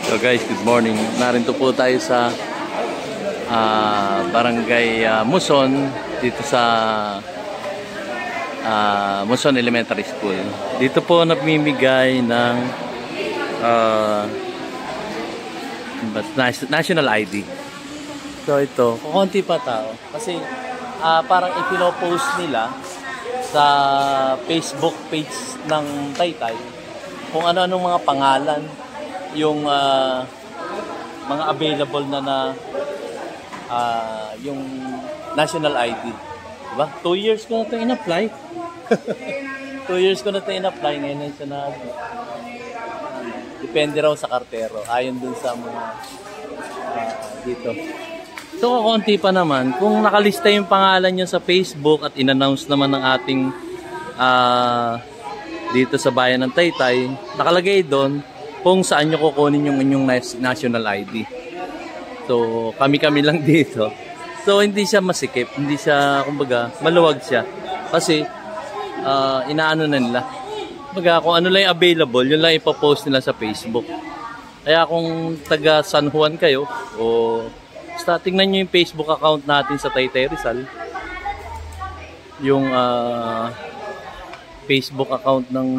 So guys, good morning. Narito po tayo sa Barangay Muson dito sa Muson Elementary School. Dito po namimigay ng national ID. So ito, kukunti pa tao kasi parang ipinopost nila sa Facebook page ng Taytay kung ano-anong mga pangalan yung mga available na yung national ID. Diba? 2 years ko na ito in-apply. 2 years ko na ito in-apply. Ngayon siya na depende raw sa kartero. Ayon dun sa mga dito. So, kakunti pa naman. Kung nakalista yung pangalan nyo sa Facebook at in-announce naman ng ating dito sa bayan ng Taytay, nakalagay doon kung saan nyo kukunin yung inyong national ID. So, kami-kami lang dito. So, hindi siya masikip. Hindi siya, kumbaga, maluwag siya. Kasi, inaano na nila. Kumbaga, kung ano lang yung available, yun lang ipopost nila sa Facebook. Kaya kung taga San Juan kayo, o basta tingnan nyo yung Facebook account natin sa Taytay Rizal. Yung Facebook account ng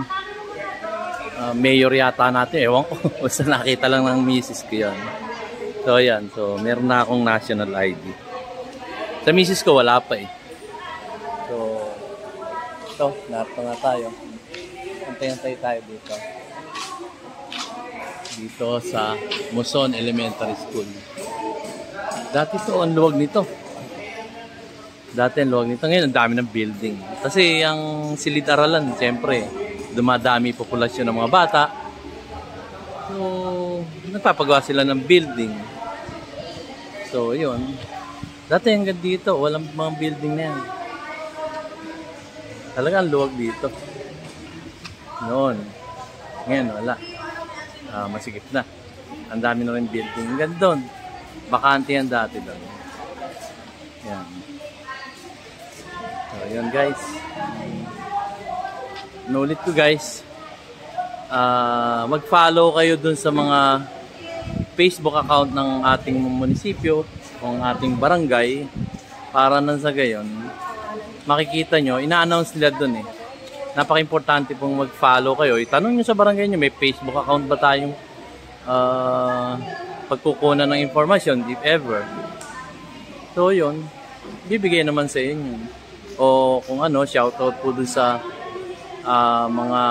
mayor yata natin. Ewan ko. Basta nakita lang ng misis ko yan. So, ayan. So, meron na akong national ID. Sa misis ko, wala pa eh. So, ito. Narito nga tayo. Antay-antay tayo dito. Dito sa Muson Elementary School. Dati ito, ang luwag nito. Dati ang luwag nito. Ngayon, ang dami ng building. Kasi ang silid-aralan, siyempre, dumadami populasyon ng mga bata. So, nagpapagawa sila ng building. So, yun. Dati hanggang dito, walang mga building na yan. Talagang luwag dito. Noon. Ngayon, wala. Masigit na. Ang dami na rin building. Hanggang doon. Bakante yan dati doon. Yan. So, yun guys. Nulit ko guys. Mag-follow kayo dun sa mga Facebook account ng ating munisipyo o ng ating barangay para nang sa gayon makikita nyo, ina-announce nila dun eh. Napaka-importante pong mag-follow kayo. Itanong nyo sa barangay nyo, may Facebook account ba tayong pagkukunan ng informasyon if ever. So yun, bibigay naman sa inyo. O kung ano, shoutout po dun sa mga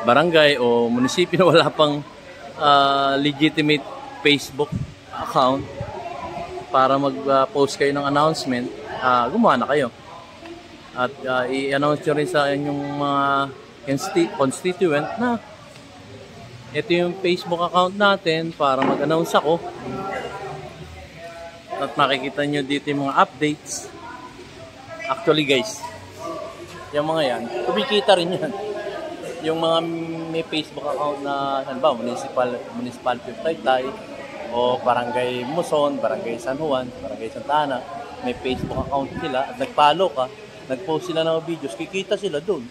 barangay o munisipyo na wala pang legitimate Facebook account para mag-post kayo ng announcement, gumawa na kayo. At i-announce nyo rin sa inyong mga constituent na ito yung Facebook account natin para mag-announce ako. At makikita nyo dito yung mga updates. Actually guys, yung mga yan, kumikita rin yan. Yung mga may Facebook account na, saan ba, Municipality of Taytay, o Barangay Muson, Barangay San Juan, Barangay Santa Ana, may Facebook account sila at nag-follow ka, nag-post sila ng videos, kikita sila doon.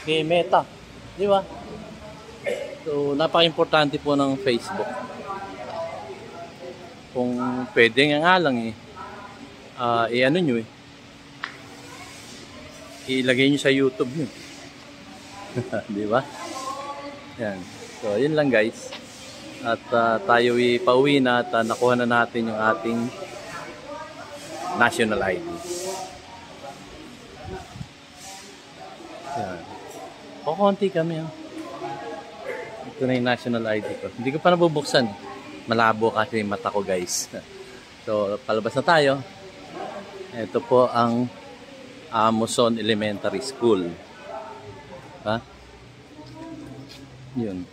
Kay Meta. Di ba? So, napaka-importante po ng Facebook. Kung pwede nga lang eh, i-ano nyo eh, ilagay nyo sa YouTube nyo. Di ba? Yan. So, yun lang guys. At tayo pauwi na at nakuha na natin yung ating national ID. Yan. Kukunti kami. Ito na yung national ID ko. Hindi ko pa nabubuksan. Malabo kasi yung mata ko guys. So, palabas na tayo. Ito po ang Muson Elementary School. Ha? Yun.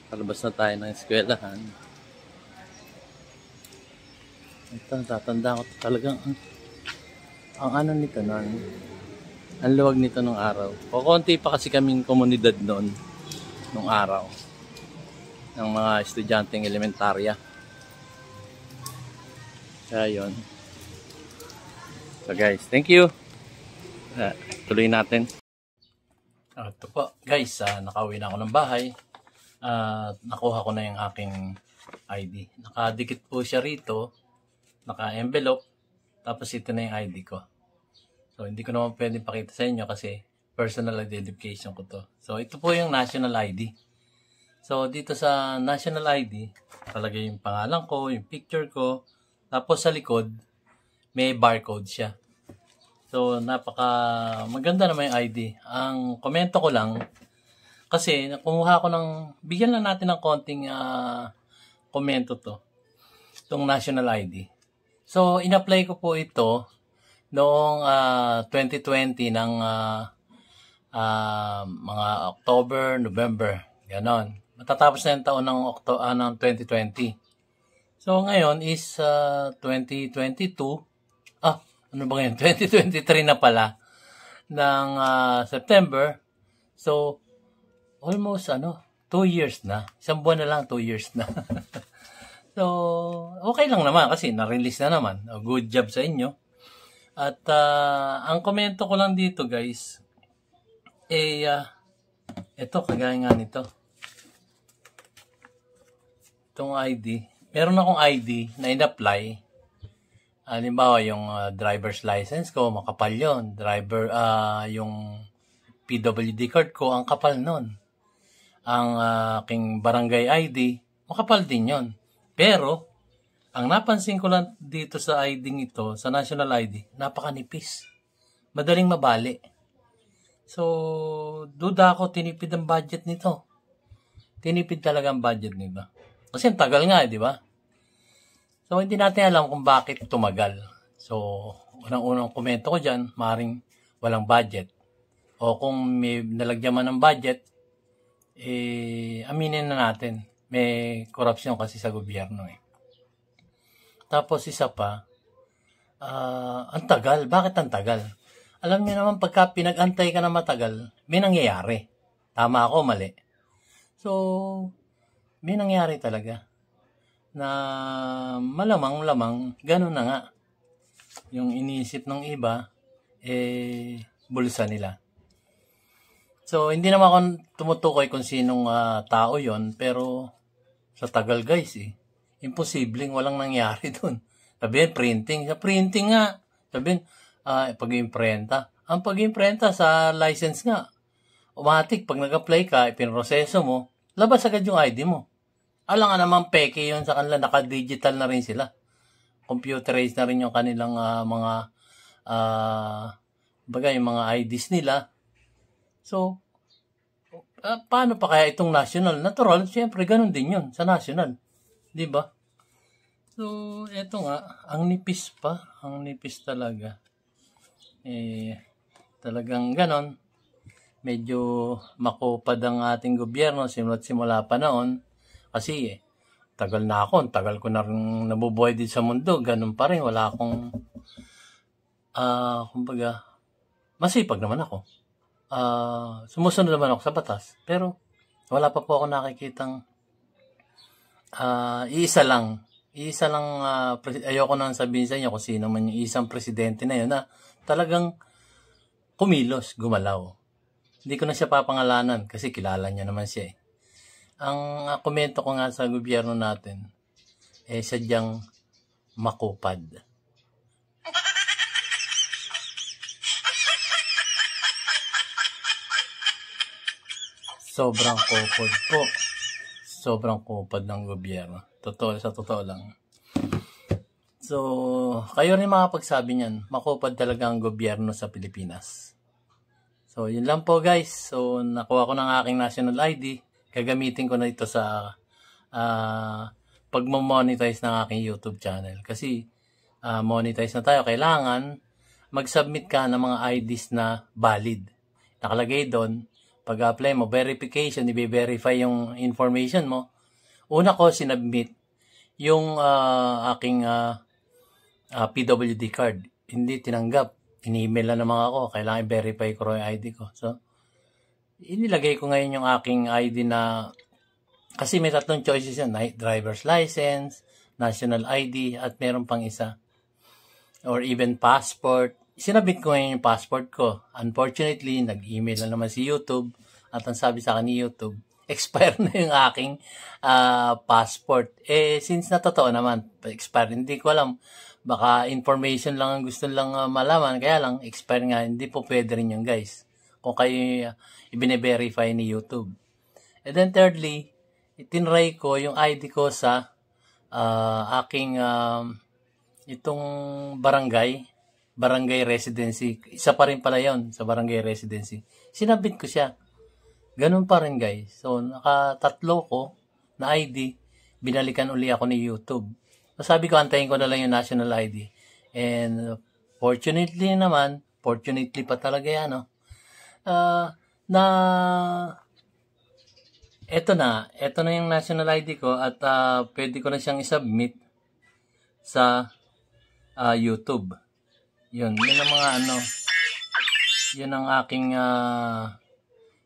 Palabas na tayo ng eskwelahan. Ito, tatanda ko talagang ang ano nito noon. Ang luwag nito nung araw. Kukunti pa kasi kaming komunidad noon nung araw. Ng mga estudyanteng elementarya. Kaya yun. So guys, thank you. Tuloy natin. Ito po guys, nakauwi na ako ng bahay. nakuha ko na yung aking ID. Nakadikit po siya rito, naka-envelope, tapos ito na yung ID ko. So, hindi ko naman pwedeng pakita sa inyo kasi personal identification ko to. So, ito po yung national ID. So, dito sa national ID, talaga yung pangalan ko, yung picture ko, tapos sa likod, may barcode siya. So, napaka maganda naman yung ID. Ang komento ko lang, kasi kumuha ko bigyan lang natin ng konting komento to, itong national ID. So, in-apply ko po ito noong 2020 ng mga October, November, ganon. Matatapos na yung taon ng 2020. So, ngayon is 2022. Ano ba ngayon? 2023 na pala ng September. So, almost 2 years na. Isang buwan na lang, 2 years na. So, okay lang naman kasi na-release na naman. Good job sa inyo. At ang komento ko lang dito guys, ito, kagaya nga nito. Itong ID. Meron akong ID na in-apply. Halimbawa, yung driver's license ko, makapal yun. Yung PWD card ko, ang kapal nun. Ang aking barangay ID, makapal din yun. Pero, ang napansin ko lang dito sa ID ito, sa national ID, napakanipis. Madaling mabali. So, duda ako, tinipid ang budget nito. Tinipid talaga ang budget nito. Kasi ang tagal nga, di ba? So, hindi natin alam kung bakit tumagal. So, unang-unang komento ko dyan, maring walang budget. O kung may nalagyan man ng budget, aminin na natin. May korupsyon kasi sa gobyerno eh. Tapos isa pa, ang tagal. Bakit ang tagal? Alam niyo naman, pagka pinag-antay ka na matagal, may nangyayari. Tama ako, mali. So, may nangyayari talaga. Na malamang, ganun na nga. Yung iniisip ng iba, bulsa nila. So, hindi naman ako tumutukoy kung sinong tao yon, pero sa tagal guys imposibleng walang nangyari dun. Sabihin, printing. Sa printing nga. Sabihin, pag-imprenta. Ang pag-imprenta sa license nga, automatic, pag nag-apply ka, ipinroseso mo, labas agad yung ID mo. Alam nga naman, peke yun sa kanila, naka-digital na rin sila. Computerized na rin yung kanilang yung mga IDs nila. So, paano pa kaya itong national? Natural, siyempre, ganun din yun sa national. Diba? So, eto nga, ang nipis pa. Ang nipis talaga. Talagang ganon. Medyo makupad ang ating gobyerno simula pa noon. Kasi tagal na ako, tagal ko na rin nabubuhay din sa mundo, ganun pa rin, wala akong kumbaga, masipag naman ako. Sumusunod naman ako sa batas, pero wala pa po ako nakikitang iisa lang ayoko nang sabihin sa inyo kung sino man yung isang presidente na yun na talagang kumilos, gumalaw. Hindi ko na siya papangalanan kasi kilala niya naman siya eh. Ang komento ko nga sa gobyerno natin, sadyang makupad. Sobrang kupad po. Sobrang kupad ng gobyerno. Sa totoo lang. So, kayo rin makapagsabi niyan, makupad talaga ang gobyerno sa Pilipinas. So, yun lang po guys. So, nakuha ko ng aking national ID. Gagamitin ko na ito sa pag-monetize ng aking YouTube channel. Kasi monetize na tayo. Kailangan mag-submit ka ng mga IDs na valid. Nakalagay doon, pag-apply mo, verification, i-verify yung information mo. Una ko sinubmit yung aking PWD card. Hindi tinanggap. In-email na naman ako. Kailangan i-verify ko yung ID ko. So, inilagay ko ngayon yung aking ID na, kasi may 3 choices yan, driver's license, national ID, at meron pang isa, or even passport. Sinabit ko ngayon yung passport ko. Unfortunately, nag-email na naman si YouTube, at ang sabi sa akin ni YouTube, expire na yung aking passport. Since na totoo naman, expire, hindi ko alam. Baka information lang ang gusto lang malaman, kaya lang, expire nga, hindi po pwede rin yun, guys. Kung kayo ibine-verify ni YouTube. And then thirdly, itinry ko yung ID ko sa aking itong barangay residency. Isa pa rin pala yon sa barangay residency. Sinabit ko siya. Ganun pa rin, guys. So, nakatatlo ko na ID, binalikan uli ako ni YouTube. So, sabi ko, antayin ko na lang yung national ID. And fortunately pa talaga yan, no? Ito na yung national ID ko at pwede ko na siyang isubmit sa YouTube. Yun ang mga yun ang aking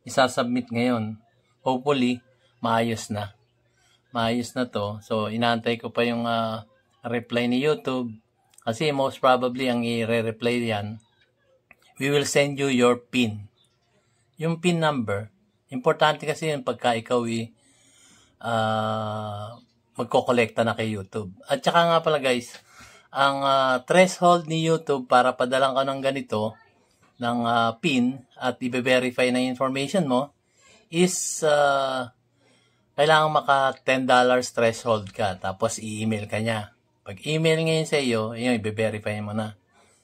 isasubmit ngayon. Hopefully, maayos na to. So, inaantay ko pa yung reply ni YouTube. Kasi most probably, ang i-reply yan, we will send you your PIN. Yung PIN number, importante kasi yun pagka ikaw magkokolekta na kay YouTube. At saka nga pala guys, ang threshold ni YouTube para padalang ka ng ganito, ng PIN at i-verify na information mo, is kailangan maka $10 threshold ka, tapos i-email ka niya. Pag email ngayon sa iyo, yun, i-verify mo na.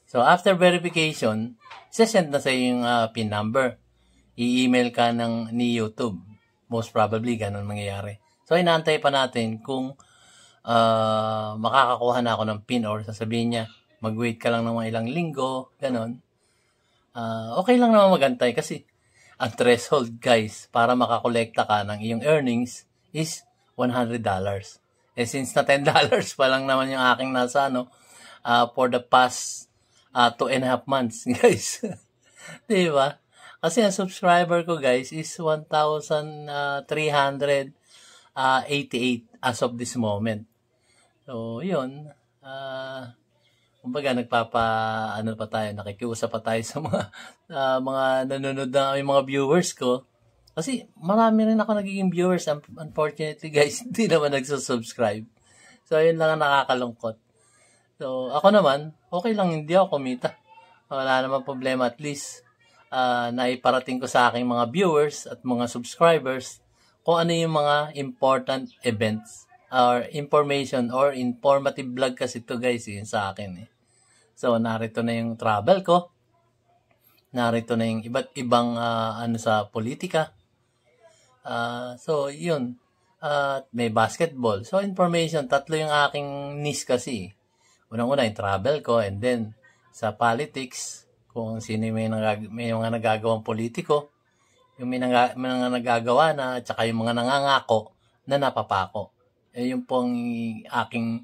So, after verification, send na sa iyo yung PIN number. I-email ka ni YouTube. Most probably, ganun mangyayari. So, inaantay pa natin kung makakakuha na ako ng PIN or sasabihin niya, mag-wait ka lang ng mga ilang linggo, ganun. Okay lang naman magantay kasi ang threshold, guys, para makakolekta ka ng iyong earnings is $100. Since na $10 pa lang naman yung aking nasa, for the past 2.5 months, guys. Diba? Kasi ang subscriber ko, guys, is 1,388 as of this moment. So, yun. Kumbaga, nakikiusap pa tayo sa mga nanonood na yung mga viewers ko. Kasi marami rin ako nagiging viewers. Unfortunately, guys, hindi naman nagsusubscribe. So, yun lang ang nakakalungkot. So, ako naman, okay lang hindi ako kumita. Wala naman problema. At least, naiparating ko sa aking mga viewers at mga subscribers kung ano yung mga important events or information or informative vlog kasi ito, guys, yun sa akin So, narito na yung travel ko. Narito na yung iba't ibang sa politika. So, yun. May basketball. So, information. Tatlo yung aking niche kasi. Unang-una yung travel ko, and then sa politics, kung sino may mga nagagawang politiko, yung may mga nagagawa na, at saka yung mga nangangako na napapako. Yun pong aking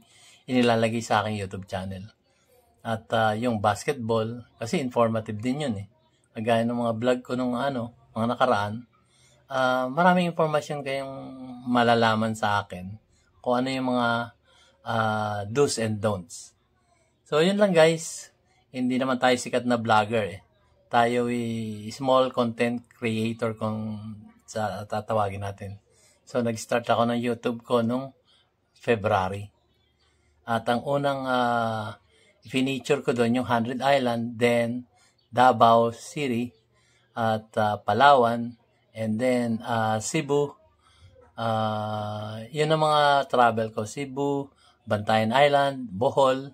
inilalagay sa aking YouTube channel. At yung basketball, kasi informative din yun Kagaya ng mga vlog ko nung mga nakaraan, maraming informasyon kayong malalaman sa akin kung ano yung mga do's and don'ts. So, yun lang, guys. Hindi naman tayo sikat na vlogger Tayo small content creator kung tatawagin natin. So, nag-start ako ng YouTube ko nung February. At ang unang feature ko doon yung 100 Island, then Davao City, at Palawan, and then Cebu. Yun ang mga travel ko. Cebu, Bantayan Island, Bohol,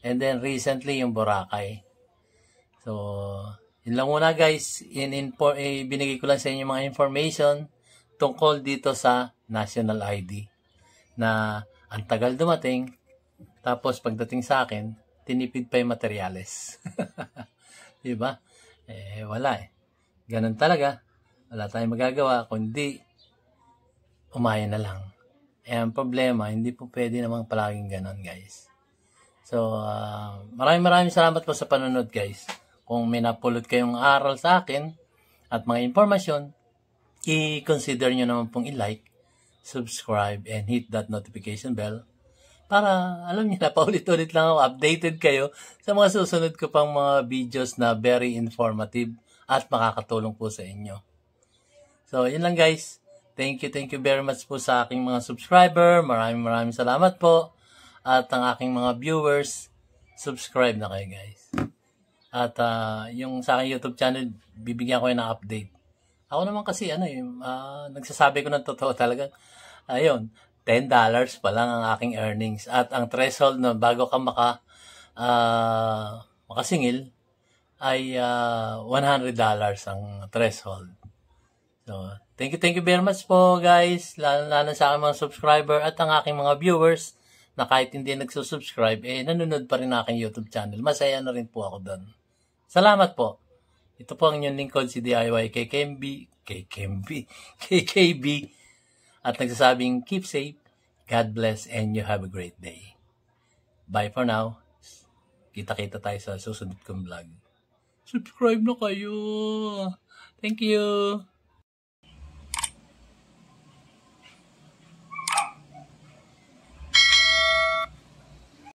and then recently yung Boracay. So, yun lang muna, guys. Binigay ko lang sa inyo mga information tungkol dito sa National ID na ang tagal dumating, tapos pagdating sa akin, tinipid pa yung materyales. Diba? Wala Ganun talaga. Wala tayong magagawa, kundi umaya na lang. Ang problema, hindi po pwede namang palaging ganun, guys. So, maraming salamat po sa panonood, guys. Kung may napulot kayong aral sa akin at mga impormasyon, i-consider nyo naman pong i-like, subscribe, and hit that notification bell para, alam niyo na, paulit-ulit lang ako, updated kayo sa mga susunod ko pang mga videos na very informative at makakatulong po sa inyo. So, yun lang, guys. thank you very much po sa aking mga subscriber. Maraming salamat po. At ang aking mga viewers, subscribe na kayo guys. At yung sa aking YouTube channel, bibigyan ko yun ng update. Ako naman kasi nagsasabi ko ng totoo talaga. Ayun, $10 pa lang ang aking earnings. At ang threshold na bago ka makasingil ay $100 ang threshold. So, thank you very much po guys, lalo sa aking mga subscriber at ang aking mga viewers na kahit hindi nagsusubscribe, nanonood pa rin ang aking YouTube channel. Masaya na rin po ako doon. Salamat po. Ito po ang inyong lingkod, si DIY KKB, at nagsasabing keep safe, God bless, and you have a great day. Bye for now. Kita-kita tayo sa susunod kong vlog. Subscribe na kayo. Thank you.